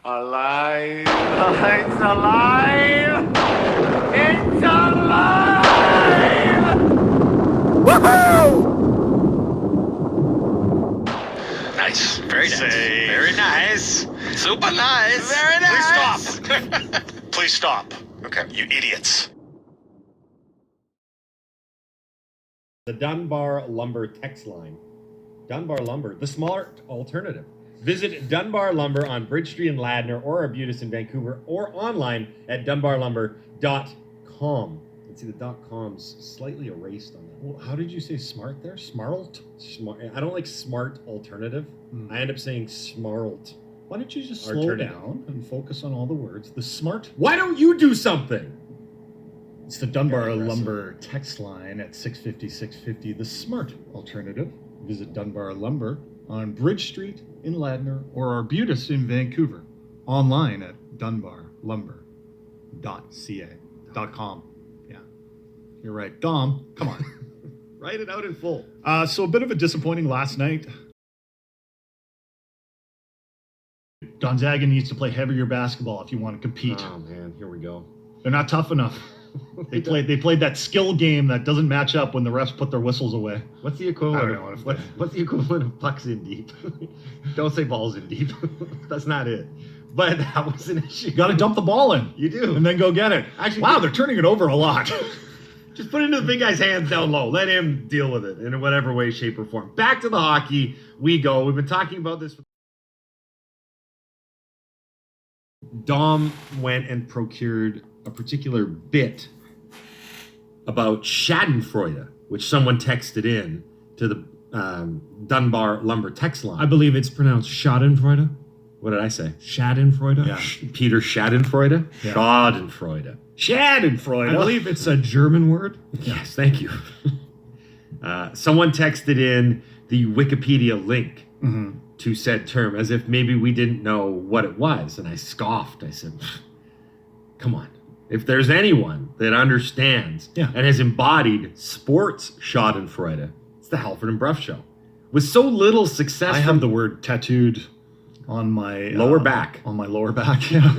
Alive! It's alive! It's alive! Woohoo! Nice. Very nice. Say. Very nice. Super nice. Very nice. Please stop. Please stop. Okay. You idiots. The Dunbar Lumber text line. Dunbar Lumber, the smart alternative. Visit Dunbar Lumber on Bridge Street in Ladner or Arbutus in Vancouver or online at dunbarlumber.com. And see, the .com's slightly erased on that. Well, how did you say smart there? Smarlt? Smart. I don't like smart alternative. I end up saying smarlt. Why don't you just slow Alternative. down and focus on all the words? The smart. Why don't you do something? It's the Dunbar Very aggressive. Lumber text line at 650-650. The smart alternative. Visit Dunbar Lumber on Bridge Street in Ladner or Arbutus in Vancouver. Online at dunbarlumber.ca.com. Yeah, you're right. Dom, come on. Write it out in full. So a bit of a disappointing last night. Gonzaga needs to play heavier basketball if you want to compete. Oh man, here we go. They're not tough enough. They played that skill game that doesn't match up when the refs put their whistles away. What's the equivalent? I don't know. What's the equivalent of pucks in deep? Don't say balls in deep. That's not it. But that was an issue. You got to dump the ball in. You do. And then go get it. Actually, wow, they're turning it over a lot. Just put it into the big guy's hands down low. Let him deal with it in whatever way, shape, or form. Back to the hockey we go. We've been talking about this. Dom went and procured a particular bit about Schadenfreude, which someone texted in to the Dunbar Lumber text line. I believe it's pronounced Schadenfreude. What did I say? Schadenfreude? Yeah. Peter Schadenfreude? Yeah. Schadenfreude. Schadenfreude. I believe it's a German word. Yes, thank you. Someone texted in the Wikipedia link to said term as if maybe we didn't know what it was. And I scoffed. I said, come on. If there's anyone that understands and has embodied sports Schadenfreude, it's the Halford Brough show. With so little success. I have the word tattooed on my lower back. On my lower back, yeah.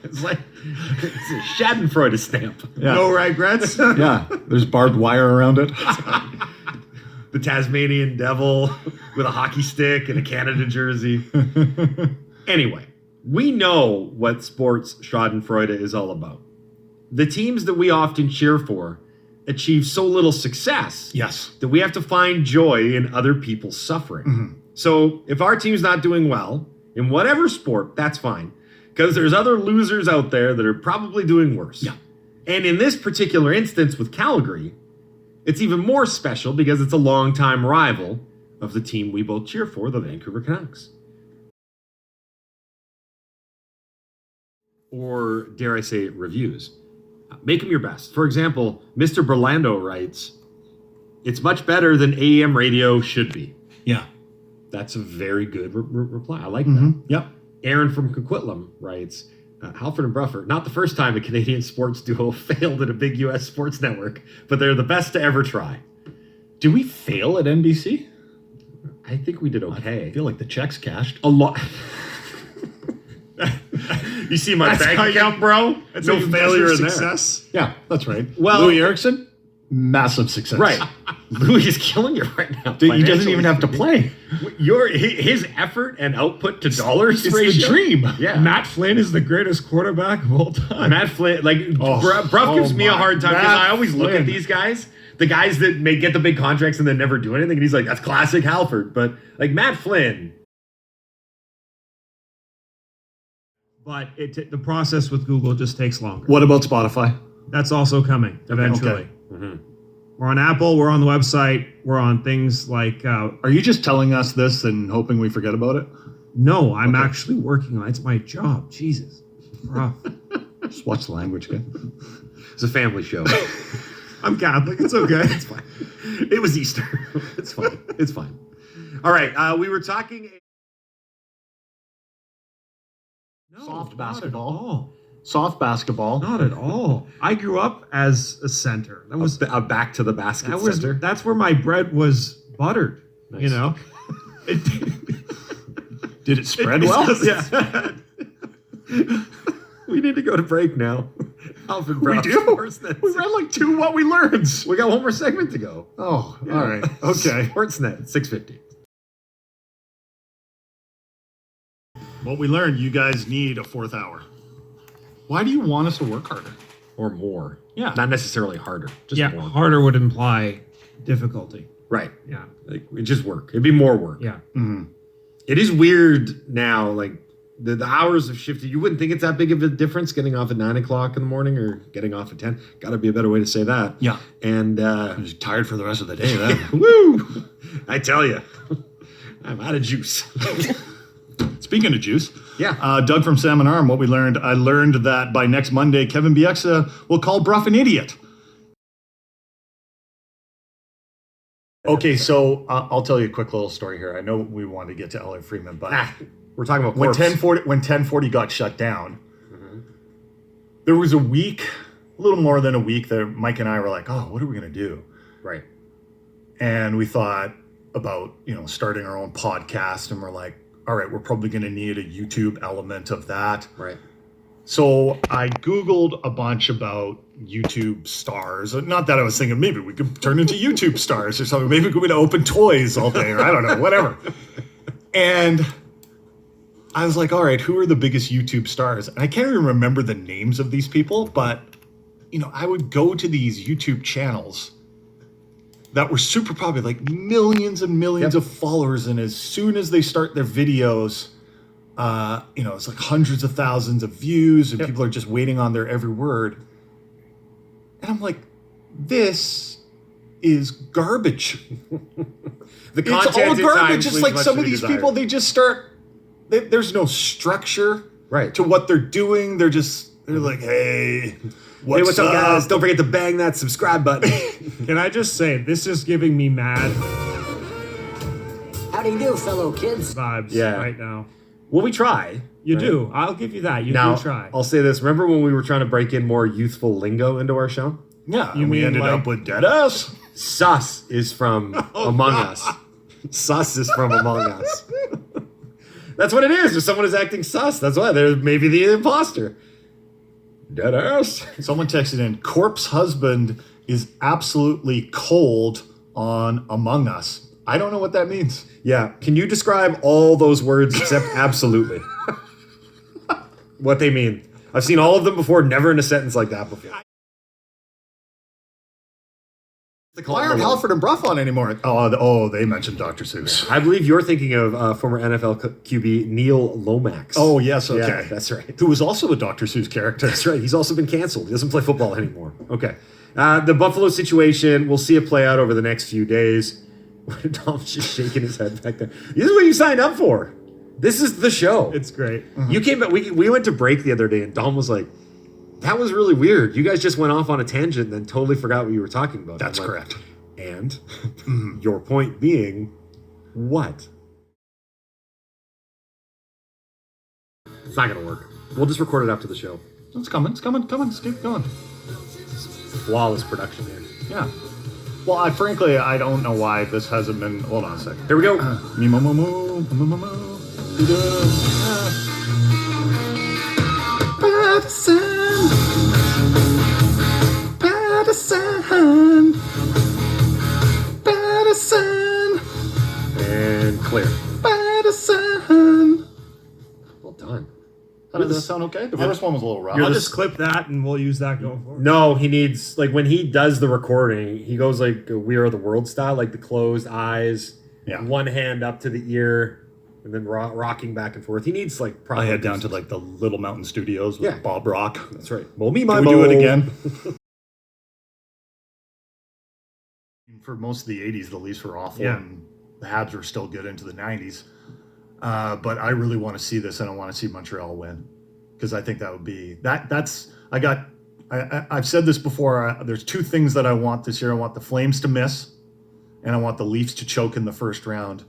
It's like it's a Schadenfreude stamp. Yeah. No regrets. Yeah, there's barbed wire around it. The Tasmanian devil with a hockey stick and a Canada jersey. Anyway, we know what sports Schadenfreude is all about. The teams that we often cheer for achieve so little success that we have to find joy in other people's suffering. So if our team's not doing well in whatever sport, that's fine. Because there's other losers out there that are probably doing worse. Yeah. And in this particular instance with Calgary, it's even more special because it's a longtime rival of the team we both cheer for, the Vancouver Canucks. Or, dare I say, reviews. Make them your best. For example, Mr. Berlando writes, it's much better than AM radio should be. Yeah. That's a very good reply. I like that. Yep. Aaron from Coquitlam writes, Halford and Brough, not the first time a Canadian sports duo failed at a big U.S. sports network, but they're the best to ever try. Did we fail at NBC? I think we did okay. I feel like the checks cashed. A lot. You see my bank account, bro? That's No a failure in success. Yeah, that's right. Well- Louis Erickson, massive success. Right. Louis is killing you right now. He doesn't even have to play. His effort and output to dollars It's ratio. the dream. Yeah. Matt Flynn is the greatest quarterback of all time. Matt Flynn, Brough gives me a hard time because I always look at these guys, the guys that may get the big contracts and then never do anything, and he's like, that's classic Halford. But like Matt Flynn. But the process with Google just takes longer. What about Spotify? That's also coming eventually. Okay. We're on Apple. We're on the website. We're on things like... Are you just telling us this and hoping we forget about it? No, I'm actually working on it. It's my job. Jesus. Rough. Just watch the language, okay? It's a family show. I'm Catholic. It's okay. It's fine. It was Easter. It's fine. It's fine. All right. We were talking... Soft not basketball. At all. Soft basketball. Not at all. I grew up as a center. That was a back to the basket that was center. that's where my bread was buttered. Nice. You know. Did it spread well? Yeah. We need to go to break now. Halford Brough, We do? Sportsnet. We read like 2 what we learned. We got one more segment to go. Oh, Yeah. all right. Okay. Sportsnet, 650. What we learned, you guys need a 4th hour. Why do you want us to work harder? Or more. Yeah. Not necessarily harder. Just Yeah, more. harder would imply difficulty. Right. Yeah. Like, it just work. It'd be more work. Yeah. It is weird now. Like, the hours have shifted. You wouldn't think it's that big of a difference getting off at 9 o'clock in the morning or getting off at 10. Got to be a better way to say that. Yeah. And, I'm just tired for the rest of the day then. woo! I tell you, I'm out of juice. Speaking of juice, Yeah. Doug from Salmon Arm, what we learned, I learned that by next Monday, Kevin Bieksa will call Brough an idiot. Okay, so I'll tell you a quick little story here. I know we want to get to Elliot Freeman, but We're talking about when corpse. 1040 got shut down, there was a week, a little more than a week, that Mike and I were like, oh, what are we going to do? Right. And we thought about, starting our own podcast, and we're like, all right, we're probably going to need a YouTube element of that. Right. So I Googled a bunch about YouTube stars. Not that I was thinking maybe we could turn into YouTube stars or something. Maybe we could open toys all day, or I don't know, whatever. And I was like, all right, who are the biggest YouTube stars? And I can't even remember the names of these people, but, I would go to these YouTube channels that were super popular, like millions and millions of followers. And as soon as they start their videos, it's like hundreds of thousands of views, and people are just waiting on their every word. And I'm like, this is garbage. The It's content all at garbage. times Just leaves like much some to of be these desired. people, they just start, there's no structure Right. to what they're doing. They're like, hey, what's up, guys? Don't forget to bang that subscribe button. Can I just say, this is giving me mad How do you do, fellow kids? vibes Yeah. right now. Well, we try. You right? do. I'll give you that. You Now, do try. I'll say this. Remember when we were trying to break in more youthful lingo into our show? Yeah, You and we mean ended like- up with dead ass. Sus is from Among Us. Sus is from Among Us. That's what it is. If someone is acting sus, that's why they're maybe the imposter. Dead ass. Someone texted in, corpse husband is absolutely cold on Among Us. I don't know what that means. Yeah. Can you describe all those words except absolutely? What they mean. I've seen all of them before, never in a sentence like that before. Why aren't Halford and Brough on anymore? Oh, they mentioned Dr. Seuss. I believe you're thinking of former NFL QB Neil Lomax. Oh, yes, okay. Yeah, that's right. Who was also a Dr. Seuss character. That's right. He's also been canceled. He doesn't play football anymore. Okay. The Buffalo situation, we'll see it play out over the next few days. Dom's just shaking his head back there. This is what you signed up for. This is the show. It's great. You came back. We went to break the other day, and Dom was like, "That was really weird. You guys just went off on a tangent and then totally forgot what you were talking about." That's I'm like, correct. And your point being, what? It's not going to work. We'll just record it after the show. It's coming. Let's keep going. Flawless production here. Yeah. Well, frankly, I don't know why this hasn't been. Hold on a second. Here we go. Me mo mo mo mo mo mo. Patterson. And clear. Patterson. Well done. How does that sound okay? The first one was a little rough. I'll just clip that and we'll use that going forward. No, he needs, like, when he does the recording, he goes like We Are the World style, like the closed eyes, Yeah. one hand up to the ear, and then rocking back and forth. He needs, like, I proper head down to acoustic. like the Little Mountain Studios with Yeah. Bob Rock. That's right. Well, me, my Can we do mo. it again? For most of the 80s, the Leafs were awful, Yeah. and the Habs were still good into the 90s. But I really want to see this, and I want to see Montreal win, because I think that would be I've said this before. There's two things that I want this year. I want the Flames to miss, and I want the Leafs to choke in the first round.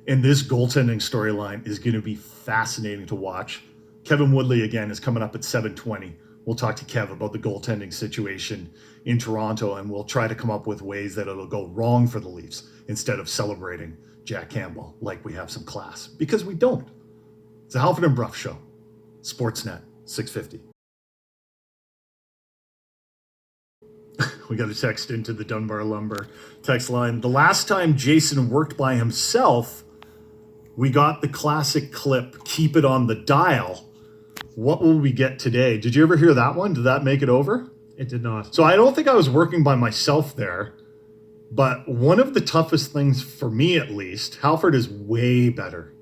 And this goaltending storyline is going to be fascinating to watch. Kevin Woodley, again, is coming up at 7:20. We'll talk to Kev about the goaltending situation in Toronto, and we'll try to come up with ways that it'll go wrong for the Leafs instead of celebrating Jack Campbell like we have some class, because we don't. It's a Halford and Brough show. Sportsnet, 650. We got a text into the Dunbar Lumberr text line. The last time Jason worked by himself, we got the classic clip, "Keep it on the dial." What will we get today? Did you ever hear that one? Did that make it over? It did not. So I don't think I was working by myself there, but one of the toughest things for me, at least, Halford is way better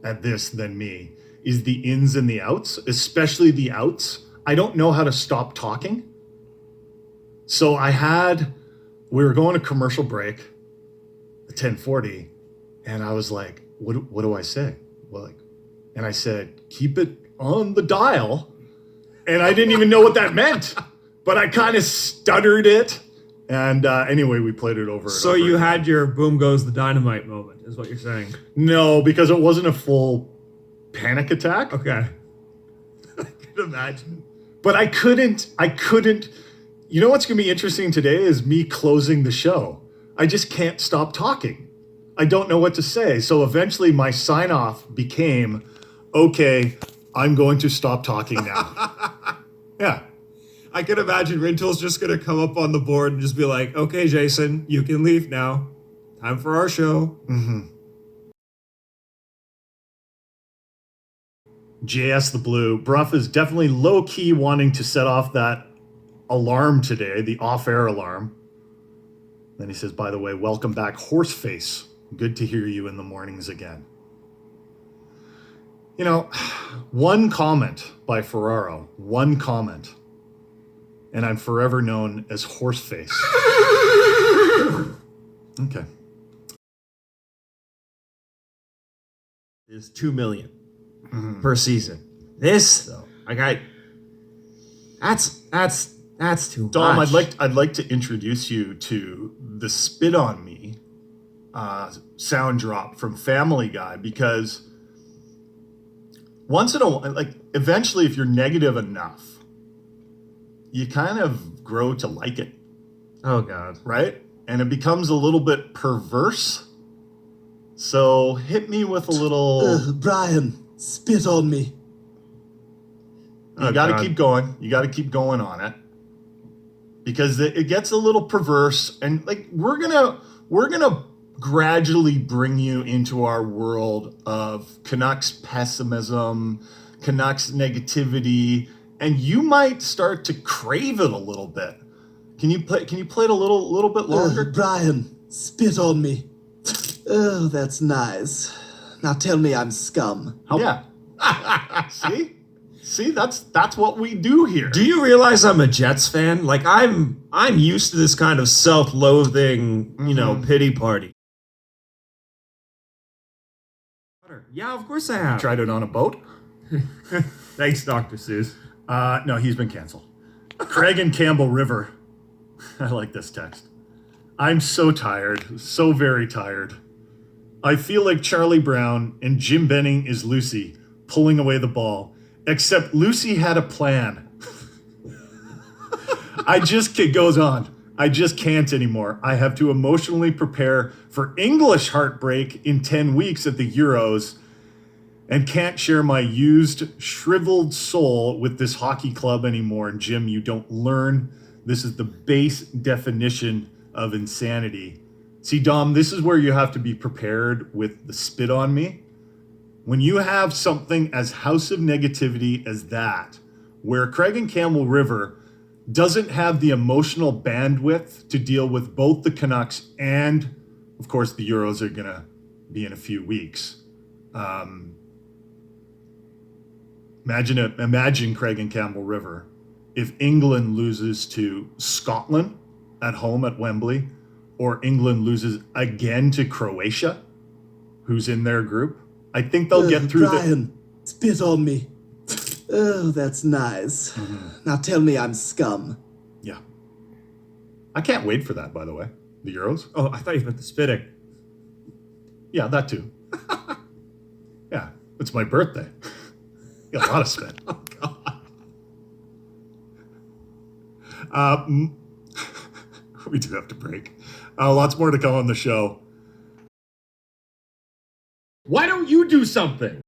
at this than me, is the ins and the outs, especially the outs. I don't know how to stop talking. So we were going to commercial break at 10:40, and I was like, what do I say? And I said, "Keep it on the dial." And I didn't even know what that meant, but I kind of stuttered it. And anyway, we played it over. So you had your boom goes the dynamite moment, is what you're saying? No, because it wasn't a full panic attack. Okay. I can imagine. But I couldn't. You know what's going to be interesting today is me closing the show. I just can't stop talking. I don't know what to say. So eventually my sign off became, "Okay, I'm going to stop talking now." Yeah. I can imagine Rintel's just going to come up on the board and just be like, "Okay, Jason, you can leave now. Time for our show." Mm-hmm. JS the Blue. Brough is definitely low-key wanting to set off that alarm today, the off-air alarm. Then he says, "By the way, welcome back, Horseface. Good to hear you in the mornings again." You know, one comment by Ferraro, one comment, and I'm forever known as Horseface. Okay. Is $2 million per season. This though, that's too Dom, much. I'd like to introduce you to the "Spit on Me" sound drop from Family Guy, because once in a while, eventually, if you're negative enough, you kind of grow to like it. Oh God. Right? And it becomes a little bit perverse. So hit me with a little. Brian, spit on me. You got to keep going. You got to keep going on it, because it gets a little perverse, and we're gonna gradually bring you into our world of Canucks pessimism, Canucks negativity, and you might start to crave it a little bit. Can you play it a little bit longer? Brian, spit on me. Oh, that's nice. Now tell me I'm scum. Yeah. See, that's what we do here. Do you realize I'm a Jets fan? I'm used to this kind of self-loathing, pity party. Yeah, of course I have. Tried it on a boat? Thanks, Dr. Seuss. No, he's been canceled. Craig and Campbell River. I like this text. "I'm so tired, so very tired. I feel like Charlie Brown and Jim Benning is Lucy pulling away the ball, except Lucy had a plan." It goes on. "I just can't anymore. I have to emotionally prepare for English heartbreak in 10 weeks at the Euros, and can't share my used, shriveled soul with this hockey club anymore. And Jim, you don't learn. This is the base definition of insanity." See, Dom, this is where you have to be prepared with the "spit on me." When you have something as house of negativity as that, where Craig and Campbell River doesn't have the emotional bandwidth to deal with both the Canucks and, of course, the Euros are going to be in a few weeks. Imagine Craig and Campbell River if England loses to Scotland at home at Wembley, or England loses again to Croatia, who's in their group. I think they'll get through. Brian, spit on me. Oh, that's nice. Now tell me I'm scum. Yeah. I can't wait for that, by the way. The Euros. Oh, I thought you meant the spitting. Yeah, that too. Yeah, it's my birthday. Got a lot of spit. Oh, God. We do have to break. Lots more to come on the show. Why don't you do something?